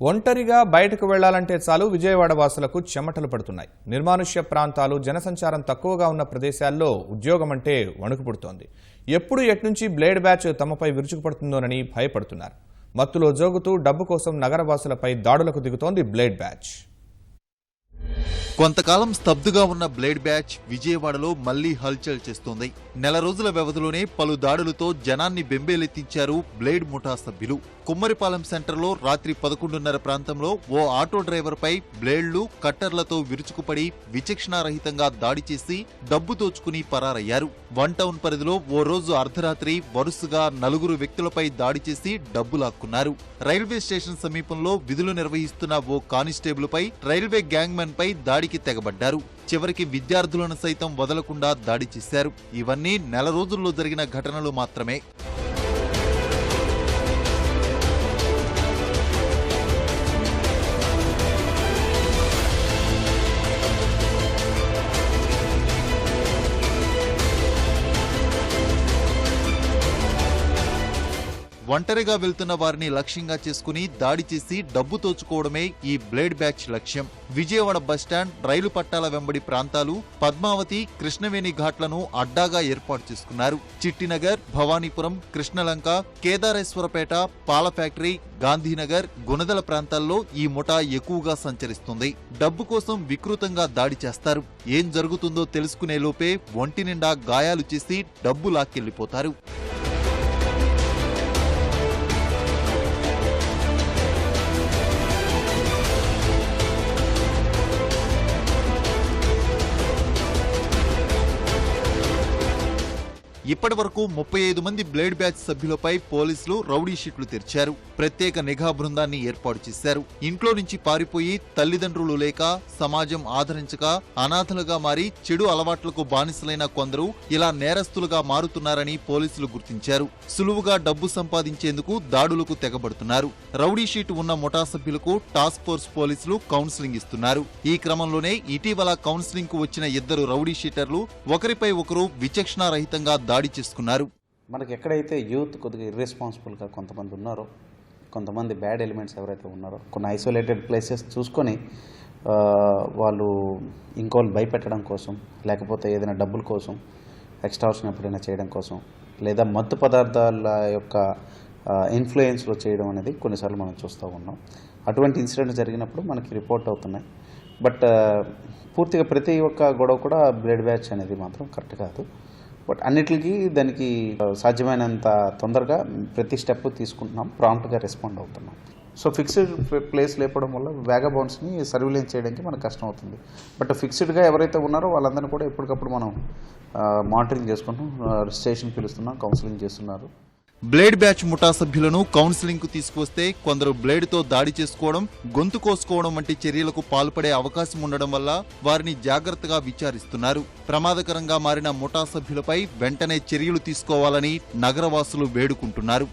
ఒంటరిగా బయటకు వెళ్లాలంటే చాలు విజయవాడ వాసులకు చెమటలు పడుతున్నాయి. నిర్మానుష్య ప్రాంతాలు, జనసంచారం తక్కువగా ఉన్న ప్రదేశాల్లో ఉద్యోగం అంటే వణుకు పుడుతోంది. ఎప్పుడు ఎట్నుంచి బ్లేడ్ బ్యాచ్ తమపై విరుచుకుపడుతుందోనని భయపడుతున్నారు. మత్తులో జోగుతూ డబ్బు కోసం నగరవాసులపై దాడులకు దిగుతోంది బ్లేడ్ బ్యాచ్. కొంతకాలం స్తబ్దుగా ఉన్న బ్లేడ్ బ్యాచ్ విజయవాడలో మళ్లీ హల్చల్ చేస్తోంది. నెల రోజుల వ్యవధిలోనే పలు దాడులతో జనాన్ని బెంబేలెత్తించారు బ్లేడ్ ముఠా సభ్యులు. కుమ్మరిపాలెం సెంటర్లో రాత్రి 11:30 ప్రాంతంలో ఓ ఆటో డ్రైవర్పై బ్లేడ్లు, కట్టర్లతో విరుచుకుపడి విచక్షణారహితంగా దాడి చేసి డబ్బు దోచుకుని పరారయ్యారు. వన్ టౌన్ పరిధిలో ఓ రోజు అర్ధరాత్రి వరుసగా 4 వ్యక్తులపై దాడి చేసి డబ్బు లాక్కున్నారు. రైల్వే స్టేషన్ సమీపంలో విధులు నిర్వహిస్తున్న ఓ కానిస్టేబుల్పై రైల్వే గ్యాంగ్మెన్ పై దాడికి తెగబడ్డారు. చివరికి విద్యార్థులను సైతం వదలకుండా దాడి చేశారు. ఇవన్నీ నెల రోజుల్లో జరిగిన ఘటనలు మాత్రమే. ఒంటరిగా వెళ్తున్న వారిని లక్ష్యంగా చేసుకుని దాడి చేసి డబ్బు తోచుకోవడమే ఈ బ్లేడ్ బ్యాచ్ లక్ష్యం. విజయవాడ బస్టాండ్, రైలు పట్టాల వెంబడి ప్రాంతాలు, పద్మావతి, కృష్ణవేణి ఘాట్లను అడ్డాగా ఏర్పాటు చేసుకున్నారు. చిట్టినగర్, భవానీపురం, కృష్ణలంక, కేదారేశ్వరపేట, పాల ఫ్యాక్టరీ, గాంధీనగర్, గుణదల ప్రాంతాల్లో ఈ ముఠా ఎక్కువగా సంచరిస్తుంది. డబ్బు కోసం వికృతంగా దాడి చేస్తారు. ఏం జరుగుతుందో తెలుసుకునే లోపే ఒంటి నిండా గాయాలు చేసి డబ్బు లాక్కెళ్లిపోతారు. ఇప్పటి వరకు 35 మంది బ్లేడ్ బ్యాచ్ సభ్యులపై పోలీసులు రౌడీ షీట్లు తెరిచారు. ప్రత్యేక నిఘా బృందాన్ని ఏర్పాటు చేశారు. ఇంట్లో నుంచి పారిపోయి తల్లిదండ్రులు లేక, సమాజం ఆదరించక అనాథలుగా మారి చెడు అలవాట్లకు బానిసలైన కొందరు ఇలా నేరస్తులుగా మారుతున్నారని పోలీసులు గుర్తించారు. సులువుగా డబ్బు సంపాదించేందుకు దాడులకు తెగబడుతున్నారు. రౌడీ షీట్ ఉన్న ముఠా సభ్యులకు టాస్క్ ఫోర్స్ పోలీసులు కౌన్సిలింగ్ ఇస్తున్నారు. ఈ క్రమంలోనే ఇటీవల కౌన్సిలింగ్ కు వచ్చిన 2 రౌడీ షీటర్లు ఒకరిపై ఒకరు విచక్షణారహితంగా దాడి చేసుకున్నారు. మనకి ఎక్కడైతే యూత్ కొద్దిగా ఇర్రెస్పాన్సిబుల్గా కొంతమంది ఉన్నారో, కొంతమంది బ్యాడ్ ఎలిమెంట్స్ ఎవరైతే ఉన్నారో, కొన్ని ఐసోలేటెడ్ ప్లేసెస్ చూసుకొని వాళ్ళు ఇంకోళ్ళు భయపెట్టడం కోసం, లేకపోతే ఏదైనా డబ్బుల కోసం, ఎక్స్ట్రాషన్ ఎప్పుడైనా చేయడం కోసం, లేదా మత్తు పదార్థాల యొక్క ఇన్ఫ్లుయెన్స్లో చేయడం అనేది కొన్నిసార్లు మనం చూస్తూ ఉన్నాం. అటువంటి ఇన్సిడెంట్స్ జరిగినప్పుడు మనకి రిపోర్ట్ అవుతున్నాయి. బట్ పూర్తిగా ప్రతి ఒక్క గొడవ కూడా బ్లేడ్ బ్యాచ్ అనేది మాత్రం కరెక్ట్ కాదు. బట్ అన్నిటికీ దానికి సాధ్యమైనంత తొందరగా ప్రతి స్టెప్ తీసుకుంటున్నాం, ప్రాంప్ట్గా రెస్పాండ్ అవుతున్నాం. సో ఫిక్స్డ్ ప్లేస్ లేపడం వల్ల వ్యాగబౌండ్స్ని సర్విలెన్స్ చేయడానికి మనకు కష్టం అవుతుంది. బట్ ఫిక్స్డ్గా ఎవరైతే ఉన్నారో వాళ్ళందరినీ కూడా ఎప్పటికప్పుడు మనం మానిటరింగ్ చేసుకుంటాం, స్టేషన్ పిలుస్తున్నాం, కౌన్సిలింగ్ చేస్తున్నారు. బ్లేడ్ బ్యాచ్ ముఠా సభ్యులను కౌన్సిలింగ్ కు తీసుకొస్తే కొందరు బ్లేడ్తో దాడి చేసుకోవడం, గొంతు కోసుకోవడం వంటి చర్యలకు పాల్పడే అవకాశం ఉండడం వల్ల వారిని జాగ్రత్తగా విచారిస్తున్నారు. ప్రమాదకరంగా మారిన ముఠా సభ్యులపై వెంటనే చర్యలు తీసుకోవాలని నగరవాసులు వేడుకుంటున్నారు.